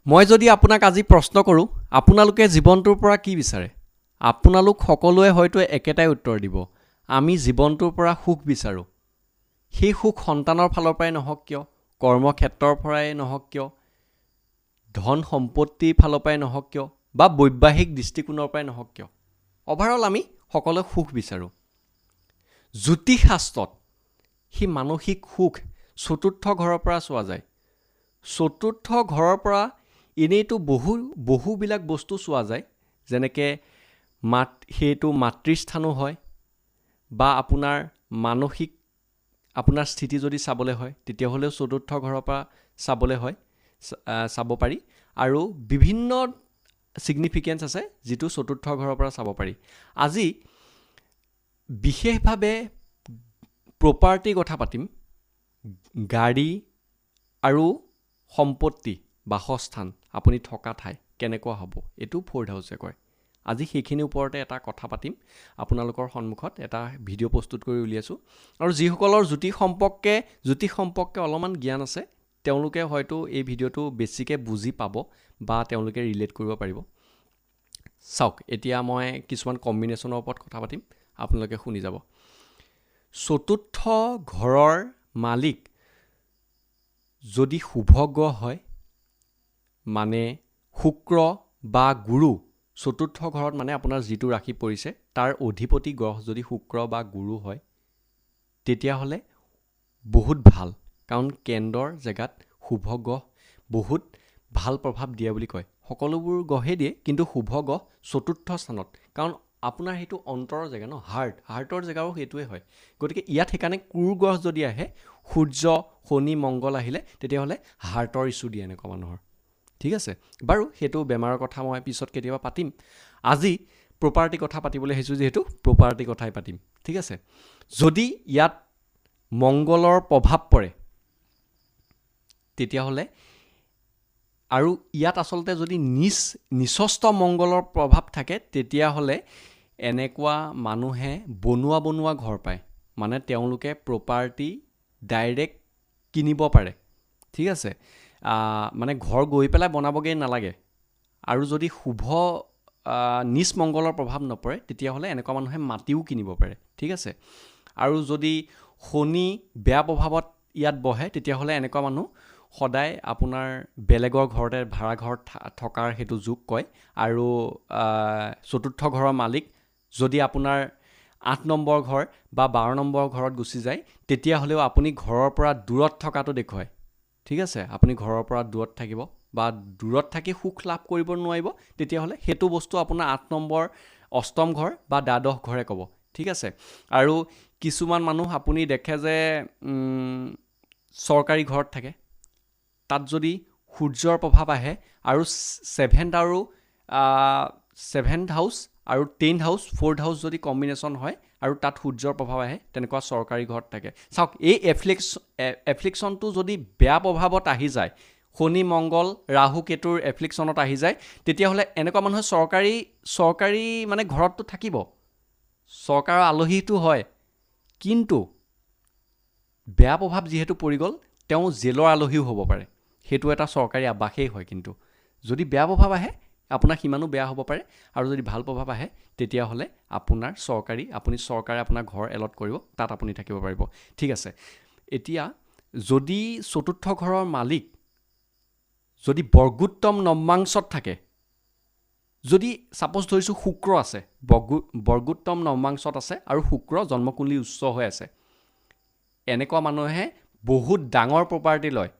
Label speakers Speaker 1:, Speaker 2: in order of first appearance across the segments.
Speaker 1: মই যদি আপোনাক আজি প্ৰশ্ন কৰোঁ, আপোনালোকে জীৱনটোৰ পৰা কি বিচাৰে? আপোনালোক সকলোৱে হয়তো একেটাই উত্তৰ দিব। আমি জীৱনটোৰ পৰা সুখ বিচাৰোঁ। সেই সুখ সন্তানৰ ফালৰ পৰাই নহওক কিয়, কৰ্মক্ষেত্ৰৰ পৰাই নহওক কিয়, ধন সম্পত্তিৰ ফালৰ পৰাই নহওক কিয়, বা বৈবাহিক দৃষ্টিকোণৰ পৰাই নহওক কিয়, অভাৰঅল আমি সকলোৱে সুখ বিচাৰোঁ। জ্যোতিষশাস্ত্ৰত সেই মানসিক সুখ চতুৰ্থ ঘৰৰ পৰা চোৱা যায়। চতুৰ্থ ঘৰৰ পৰা এনেইতো বহুবিলাক বস্তু চোৱা যায়, যেনেকৈ সেইটো মাতৃস্থানো হয়, বা আপোনাৰ মানসিক আপোনাৰ স্থিতি যদি চাবলৈ হয় তেতিয়াহ'লেও চতুৰ্থ ঘৰৰ পৰা চাব পাৰি, আৰু বিভিন্ন ছিগনিফিকেঞ্চ আছে যিটো চতুৰ্থ ঘৰৰ পৰা চাব পাৰি। আজি বিশেষভাৱে প্ৰপাৰ্টিৰ কথা পাতিম। গাড়ী আৰু সম্পত্তি, বাসস্থান, আপুনি থকা ঠাই কেনেকুৱা হ'ব, এইটো ফ'ৰ্থ হাউচে কয়। আজি সেইখিনিৰ ওপৰতে এটা কথা পাতিম। আপোনালোকৰ সন্মুখত এটা ভিডিঅ' প্ৰস্তুত কৰি উলিয়াইছোঁ, আৰু যিসকলৰ জ্যোতিষ সম্পৰ্কে অলপমান জ্ঞান আছে তেওঁলোকে হয়তো এই ভিডিঅ'টো বেছিকৈ বুজি পাব বা তেওঁলোকে ৰিলেট কৰিব পাৰিব। চাওক, এতিয়া মই কিছুমান কম্বিনেশ্যনৰ ওপৰত কথা পাতিম, আপোনালোকে শুনি যাব। চতুৰ্থ ঘৰৰ মালিক যদি শুভ গ্ৰহ হয়, মানে শুক্ৰ বা গুৰু, চতুৰ্থ ঘৰত মানে আপোনাৰ যিটো ৰাশি পৰিছে তাৰ অধিপতি গ্ৰহ যদি শুক্ৰ বা গুৰু হয়, তেতিয়াহ'লে বহুত ভাল, কাৰণ কেন্দ্ৰৰ জেগাত শুভ গ্ৰহ বহুত ভাল প্ৰভাৱ দিয়ে বুলি কয়। সকলোবোৰ গ্ৰহেই দিয়ে, কিন্তু শুভ গ্ৰহ চতুৰ্থ স্থানত, কাৰণ আপোনাৰ সেইটো অন্তৰৰ জেগা ন, হাৰ্টৰ জেগাও সেইটোৱে হয়। গতিকে ইয়াত সেইকাৰণে ক্ৰুৰ গ্ৰহ যদি আহে, সূৰ্য, শনি, মংগল আহিলে, তেতিয়াহ'লে হাৰ্টৰ ইছ্যু দিয়ে এনেকুৱা মানুহৰ। ঠিক আছে বাৰু, সেইটো বেমাৰৰ কথা মই পিছত কেতিয়াবা পাতিম। আজি প্ৰপাৰ্টি কথা পাতিবলৈ আহিছোঁ, যিহেতু প্ৰপাৰ্টি কথাই পাতিম। ঠিক আছে, যদি ইয়াত মংগলৰ প্ৰভাৱ পৰে তেতিয়াহ'লে, আৰু ইয়াত আচলতে যদি নিচস্থ মংগলৰ প্ৰভাৱ থাকে, তেতিয়াহ'লে এনেকুৱা মানুহে বনোৱা ঘৰ পায়, মানে তেওঁলোকে প্ৰপাৰ্টি ডাইৰেক্ট কিনিব পাৰে। ঠিক আছে, মানে ঘৰ গৈ পেলাই বনাবগৈ নালাগে। আৰু যদি শুভ নিচ মংগলৰ প্ৰভাৱ নপৰে, তেতিয়াহ'লে এনেকুৱা মানুহে মাটিও কিনিব পাৰে। ঠিক আছে, আৰু যদি শনি বেয়া প্ৰভাৱত ইয়াত বহে, তেতিয়াহ'লে এনেকুৱা মানুহ সদায় আপোনাৰ বেলেগৰ ঘৰতে ভাড়া ঘৰত থকাৰ সেইটো যোগ কয়। আৰু চতুৰ্থ ঘৰৰ মালিক যদি আপোনাৰ 8 নম্বৰ ঘৰ বা 12 নম্বৰ ঘৰত গুচি যায়, তেতিয়াহ'লেও আপুনি ঘৰৰ পৰা দূৰত থকাটো দেখুৱায়। ঠিক আছে, আপুনি ঘৰৰ পৰা দূৰত থাকিব বা দূৰত থাকি সুখ লাভ কৰিব নোৱাৰিব, তেতিয়াহ'লে সেইটো বস্তু আপোনাৰ 8 নম্বৰ অষ্টম ঘৰ বা দ্বাদশ ঘৰে ক'ব। ঠিক আছে, আৰু কিছুমান মানুহ আপুনি দেখে যে চৰকাৰী ঘৰত থাকে, তাত যদি সূৰ্যৰ প্ৰভাৱ আহে আৰু ছেভেন্থ হাউচ আৰু 10th হাউচ, 4th হাউচ যদি কম্বিনেশ্যন হয় আৰু তাত সূৰ্যৰ প্ৰভাৱ আহে, তেনেকুৱা চৰকাৰী ঘৰত থাকে। চাওক, এই এফ্লিকশ্যনটো যদি বেয়া প্ৰভাৱত আহি যায়, শনি, মংগল, ৰাহু, কেতুৰ এফ্লিকশ্যনত আহি যায়, তেতিয়াহ'লে এনেকুৱা মানুহে চৰকাৰী মানে ঘৰততো থাকিব, চৰকাৰৰ আলহীটো হয়, কিন্তু বেয়া প্ৰভাৱ যিহেতু পৰি গ'ল, তেওঁ জেলৰ আলহীও হ'ব পাৰে। সেইটো এটা চৰকাৰী আৱাসেই হয়, কিন্তু যদি বেয়া প্ৰভাৱ আহে আপোনাৰ সিমানো বেয়া হ'ব পাৰে, আৰু যদি ভাল প্ৰভাৱ আহে তেতিয়াহ'লে আপুনি চৰকাৰে আপোনাৰ ঘৰ এলট কৰিব, তাত আপুনি থাকিব পাৰিব। ঠিক আছে, এতিয়া যদি চতুৰ্থ ঘৰৰ মালিক যদি বৰ্গোত্তম নৱাংশত থাকে, যদি ছাপ'জ ধৰিছোঁ শুক্ৰ আছে, বৰ্গোত্তম নৱাংশত আছে আৰু শুক্ৰ জন্মকুণ্ডলী উচ্চ হৈ আছে, এনেকুৱা মানুহে বহুত ডাঙৰ প্ৰপাৰ্টি লয়।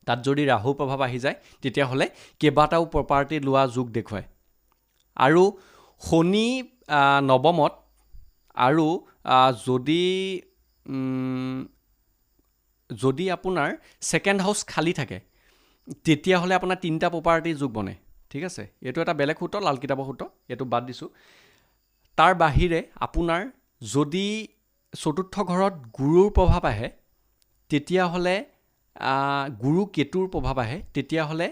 Speaker 1: তাত যদি ৰাহুৰ প্ৰভাৱ আহি যায়, তেতিয়াহ'লে কেইবাটাও প্ৰপাৰ্টি লোৱা যোগ দেখুৱায়। আৰু শনি নৱমত, আৰু যদি আপোনাৰ ছেকেণ্ড হাউচ খালী থাকে, তেতিয়াহ'লে আপোনাৰ 3টা প্ৰপাৰ্টি যোগ বনে। ঠিক আছে, এইটো এটা বেলেগ সূত্ৰ, লাল কিতাপৰ সূত্ৰ, এইটো বাদ দিছোঁ। তাৰ বাহিৰে আপোনাৰ যদি চতুৰ্থ ঘৰত গুৰুৰ প্ৰভাৱ আহে, তেতিয়াহ'লে গুৰু কেতুৰ প্ৰভাৱ আহে, তেতিয়াহ'লে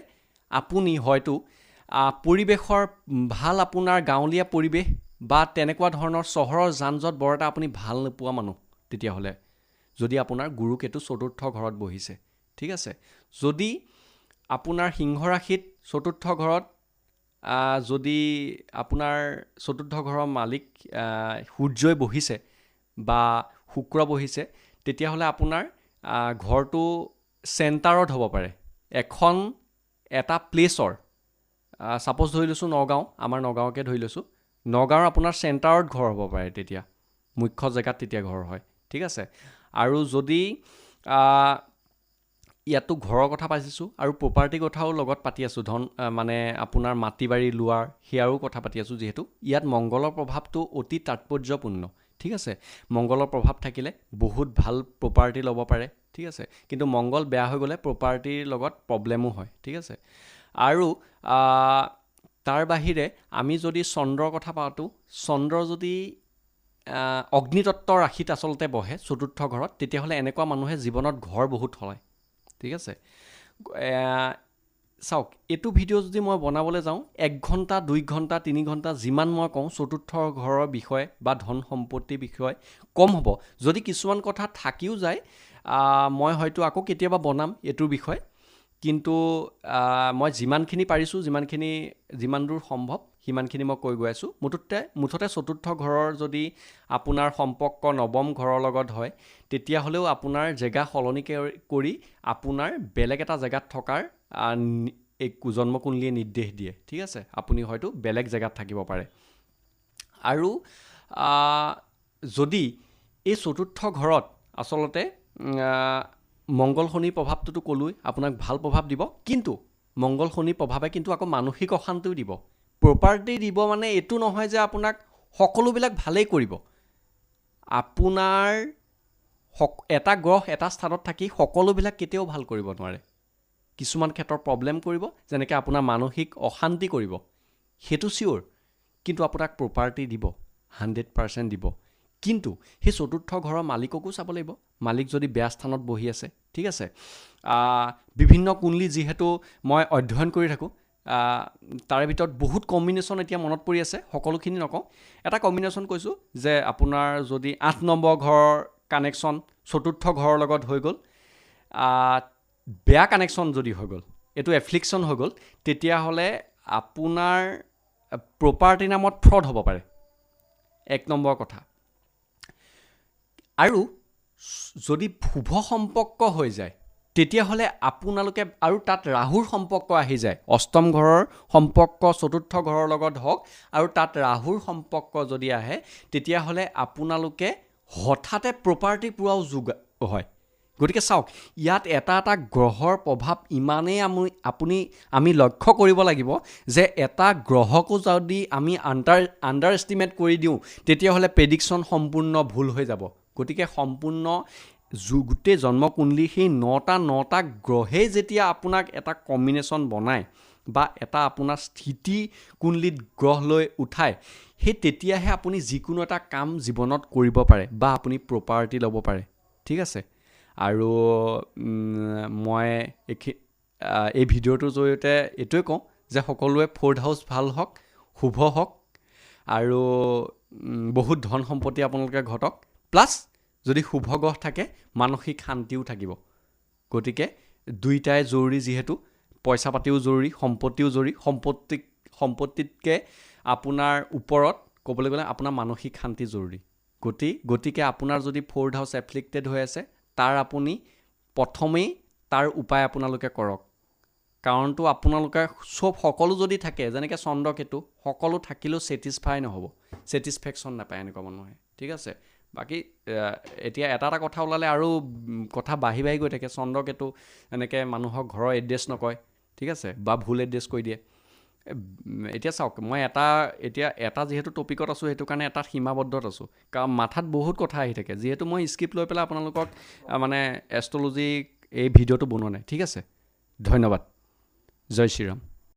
Speaker 1: আপুনি হয়তো পৰিৱেশৰ ভাল, আপোনাৰ গাঁৱলীয়া পৰিৱেশ বা তেনেকুৱা ধৰণৰ চহৰৰ যান জঁট বৰ এটা আপুনি ভাল নোপোৱা মানুহ, তেতিয়াহ'লে যদি আপোনাৰ গুৰু কেতু চতুৰ্থ ঘৰত বহিছে। ঠিক আছে, যদি আপোনাৰ সিংহ ৰাশিত চতুৰ্থ ঘৰত যদি আপোনাৰ চতুৰ্থ ঘৰৰ মালিক সূৰ্যই বহিছে বা শুক্ৰ বহিছে, তেতিয়াহ'লে আপোনাৰ ঘৰটো চেণ্টাৰত হ'ব পাৰে। এটা প্লেচৰ, ছাপ'জ ধৰি লৈছোঁ নগাঁও, আমাৰ নগাঁৱকে ধৰি লৈছোঁ, নগাঁৱৰ আপোনাৰ চেণ্টাৰত ঘৰ হ'ব পাৰে, তেতিয়া মুখ্য জেগাত তেতিয়া ঘৰ হয়, ঠিক আছে। আৰু যদি ইয়াতো ঘৰৰ কথা পাতিছোঁ আৰু প্ৰপাৰ্টিৰ কথাও লগত পাতি আছোঁ, মানে আপোনাৰ মাটি বাৰী লোৱাৰ সেয়াৰো কথা পাতি আছোঁ, যিহেতু ইয়াত মংগলৰ প্ৰভাৱটো অতি তাৎপৰ্যপূৰ্ণ, ঠিক আছে। মংগলৰ প্ৰভাৱ থাকিলে বহুত ভাল প্ৰপাৰ্টি ল'ব পাৰে, ঠিক আছে। কিন্তু মংগল বেয়া হৈ গ'লে প্ৰপাৰ্টিৰ লগত প্ৰব্লেমো হয়, ঠিক আছে। আৰু তাৰ বাহিৰে আমি যদি চন্দ্ৰৰ কথা পাতোঁ, চন্দ্ৰ যদি অগ্নিতত্ত্ব ৰাশিত আচলতে বহে চতুৰ্থ ঘৰত, তেতিয়াহ'লে এনেকুৱা মানুহে জীৱনত ঘৰ বহুত সলায়, ঠিক আছে। চাওক, এইটো ভিডিঅ' যদি মই বনাবলৈ যাওঁ 1 ঘণ্টা 2 ঘণ্টা 3 ঘণ্টা যিমান মই কওঁ চতুৰ্থ ঘৰৰ বিষয়ে বা ধন সম্পত্তিৰ বিষয়ে কম হ'ব। যদি কিছুমান কথা থাকিও যায়, মই হয়তো আকৌ কেতিয়াবা বনাম এইটোৰ বিষয়ে, কিন্তু মই যিমানখিনি পাৰিছোঁ, যিমান দূৰ সম্ভৱ সিমানখিনি মই কৈ গৈ আছোঁ। মুঠতে চতুৰ্থ ঘৰৰ যদি আপোনাৰ সম্পৰ্ক নৱম ঘৰৰ লগত হয়, তেতিয়াহ'লেও আপোনাৰ জেগা সলনি কৰি আপোনাৰ বেলেগ এটা জেগাত থকাৰ এই জন্মকুণ্ডলীয়ে নিৰ্দেশ দিয়ে, ঠিক আছে। আপুনি হয়তো বেলেগ জেগাত থাকিব পাৰে। আৰু যদি এই চতুৰ্থ ঘৰত আচলতে মংগল শনিৰ প্ৰভাৱটোতো ক'লোৱেই, আপোনাক ভাল প্ৰভাৱ দিব, কিন্তু মংগল শনিৰ প্ৰভাৱে কিন্তু আকৌ মানসিক অশান্তিও দিব। প্ৰপাৰ্টি দিব মানে এইটো নহয় যে আপোনাক সকলোবিলাক ভালেই কৰিব। আপোনাৰ এটা গ্ৰহ এটা স্থানত থাকি সকলোবিলাক কেতিয়াও ভাল কৰিব নোৱাৰে। কিছুমান ক্ষেত্ৰত প্ৰব্লেম কৰিব, যেনেকৈ আপোনাৰ মানসিক অশান্তি কৰিব, সেইটো চিয়'ৰ। কিন্তু আপোনাক প্ৰপাৰ্টি দিব, 100% দিব। কিন্তু সেই চতুৰ্থ ঘৰৰ মালিককো চাব লাগিব। মালিক যদি বেয়া স্থানত বহি আছে, ঠিক আছে। বিভিন্ন কুণ্ডলী যিহেতু মই অধ্যয়ন কৰি থাকোঁ, তাৰে ভিতৰত বহুত কম্বিনেশ্যন এতিয়া মনত পৰি আছে, সকলোখিনি নকওঁ। এটা কম্বিনেশ্যন কৈছোঁ যে আপোনাৰ যদি 8 নম্বৰ ঘৰৰ কানেকশ্যন চতুৰ্থ ঘৰৰ লগত হৈ গ'ল, বেয়া কানেকশ্যন যদি হৈ গ'ল, এইটো এফ্লিকশ্যন হৈ গ'ল, তেতিয়াহ'লে আপোনাৰ প্ৰপাৰ্টি নামত ফ্ৰড হ'ব পাৰে, 1 নম্বৰ কথা। আৰু যদি শুভ সম্পৰ্ক হৈ যায়, তেতিয়াহ'লে আপোনালোকে, আৰু তাত ৰাহুৰ সম্পৰ্ক আহি যায়, অষ্টম ঘৰৰ সম্পৰ্ক চতুৰ্থ ঘৰৰ লগত হওক, আৰু তাত ৰাহুৰ সম্পৰ্ক যদি আহে, তেতিয়াহ'লে আপোনালোকে হঠাতে প্ৰপাৰ্টি পোৱাও যোগ হয়। গতিকে চাওক, ইয়াত এটা এটা গ্ৰহৰ প্ৰভাৱ ইমানেই আমি লক্ষ্য কৰিব লাগিব যে এটা গ্ৰহকো যদি আমি আণ্ডাৰ এষ্টিমেট কৰি দিওঁ, তেতিয়াহ'লে প্ৰেডিকশ্যন সম্পূৰ্ণ ভুল হৈ যাব। গতিকে সম্পূৰ্ণ গোটেই জন্মকুণ্ডলীৰ সেই 9টা গ্ৰহেই যেতিয়া আপোনাক এটা কম্বিনেশ্যন বনায় বা এটা আপোনাৰ স্থিতি কুণ্ডলীত গ্ৰহ লৈ উঠায়, সেই তেতিয়াহে আপুনি যিকোনো এটা কাম জীৱনত কৰিব পাৰে বা আপুনি প্ৰপাৰ্টি ল'ব পাৰে, ঠিক আছে। আৰু মই এই ভিডিঅ'টোৰ জৰিয়তে এইটোৱে কওঁ যে সকলোৱে 4th হাউচ ভাল হওক, শুভ হওক, আৰু বহুত ধন সম্পত্তি আপোনালোকে ঘটক, প্লাছ যদি শুভ গ্ৰহ থাকে মানসিক শান্তিও থাকিব। গতিকে দুইটাই জৰুৰী, যিহেতু পইচা পাতিও জৰুৰী, সম্পত্তিও জৰুৰী। সম্পত্তিতকৈ আপোনাৰ ওপৰত ক'বলৈ গ'লে আপোনাৰ মানসিক শান্তি জৰুৰী। গতিকে আপোনাৰ যদি 4th হাউচ এফ্লিক্টেড হৈ আছে, আপুনি প্ৰথমেই তাৰ উপায় আপোনালোকে কৰক। কাৰণটো আপোনালোকে সকলো যদি থাকে, যেনেকৈ চন্দ্ৰকেতু সকলো থাকিলেও ছেটিছফেকশ্যন নাপায় এনেকুৱা মানুহে, ঠিক আছে। বাকী এতিয়া এটা কথা ওলালে আৰু কথা বাঢ়ি গৈ থাকে। চন্দ্ৰকেতু এনেকৈ মানুহক ঘৰৰ এড্ৰেছ নকয়, ঠিক আছে, বা ভুল এড্ৰেছ কৈ দিয়ে। এতিয়া চাওক, মই এটা যিহেতু টপিকত আছোঁ, সেইটো কাৰণে এটা সীমাবদ্ধত আছোঁ, কাৰণ মাথাত বহুত কথা আহি থাকে, যিহেতু মই স্ক্ৰিপ্ট লৈ পেলাই আপোনালোকক মানে এষ্ট্ৰলজি এই ভিডিঅ'টো বনোৱা নাই, ঠিক আছে। ধন্যবাদ। জয় শ্ৰীৰাম।